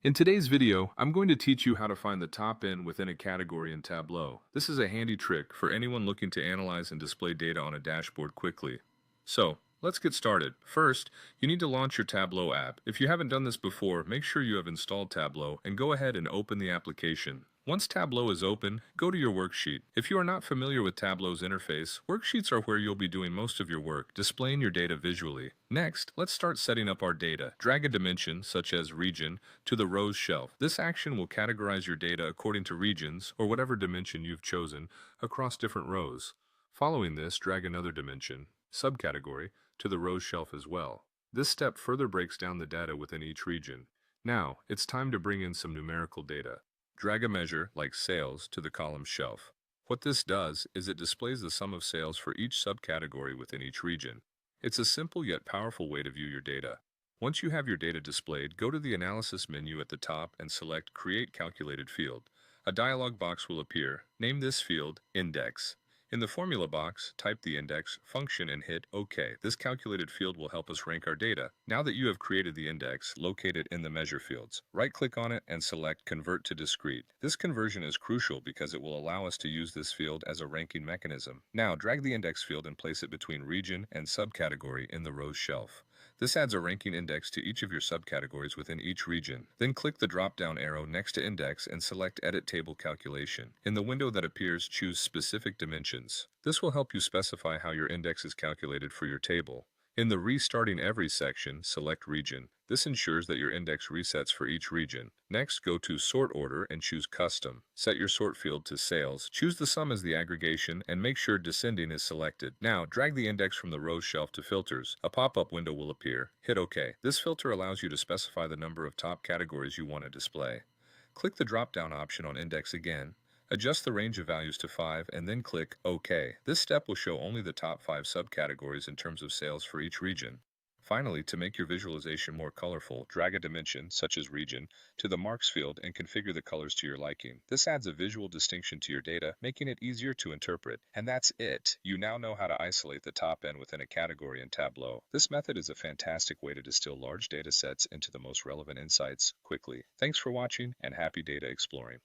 In today's video, I'm going to teach you how to find the top end within a category in Tableau. This is a handy trick for anyone looking to analyze and display data on a dashboard quickly. So, let's get started. First, you need to launch your Tableau app. If you haven't done this before, make sure you have installed Tableau and go ahead and open the application. Once Tableau is open, go to your worksheet. If you are not familiar with Tableau's interface, worksheets are where you'll be doing most of your work, displaying your data visually. Next, let's start setting up our data. Drag a dimension, such as region, to the rows shelf. This action will categorize your data according to regions, or whatever dimension you've chosen, across different rows. Following this, drag another dimension, subcategory, to the rows shelf as well. This step further breaks down the data within each region. Now, it's time to bring in some numerical data. Drag a measure, like sales, to the column shelf. What this does is it displays the sum of sales for each subcategory within each region. It's a simple yet powerful way to view your data. Once you have your data displayed, go to the Analysis menu at the top and select Create Calculated Field. A dialog box will appear. Name this field Index. In the formula box, type the index function and hit OK. This calculated field will help us rank our data. Now that you have created the index, locate it in the measure fields. Right-click on it and select Convert to Discrete. This conversion is crucial because it will allow us to use this field as a ranking mechanism. Now, drag the index field and place it between region and subcategory in the rows shelf. This adds a ranking index to each of your subcategories within each region. Then click the drop-down arrow next to Index and select Edit Table Calculation. In the window that appears, choose Specific Dimensions. This will help you specify how your index is calculated for your table. In the Restarting Every section, select Region. This ensures that your index resets for each region. Next, go to Sort Order and choose Custom. Set your sort field to Sales. Choose the sum as the aggregation and make sure Descending is selected. Now, drag the index from the rows shelf to Filters. A pop-up window will appear. Hit OK. This filter allows you to specify the number of top categories you want to display. Click the drop-down option on Index again. Adjust the range of values to 5 and then click OK. This step will show only the top 5 subcategories in terms of sales for each region. Finally, to make your visualization more colorful, drag a dimension, such as region, to the marks field and configure the colors to your liking. This adds a visual distinction to your data, making it easier to interpret. And that's it! You now know how to isolate the top end within a category in Tableau. This method is a fantastic way to distill large data sets into the most relevant insights quickly. Thanks for watching and happy data exploring.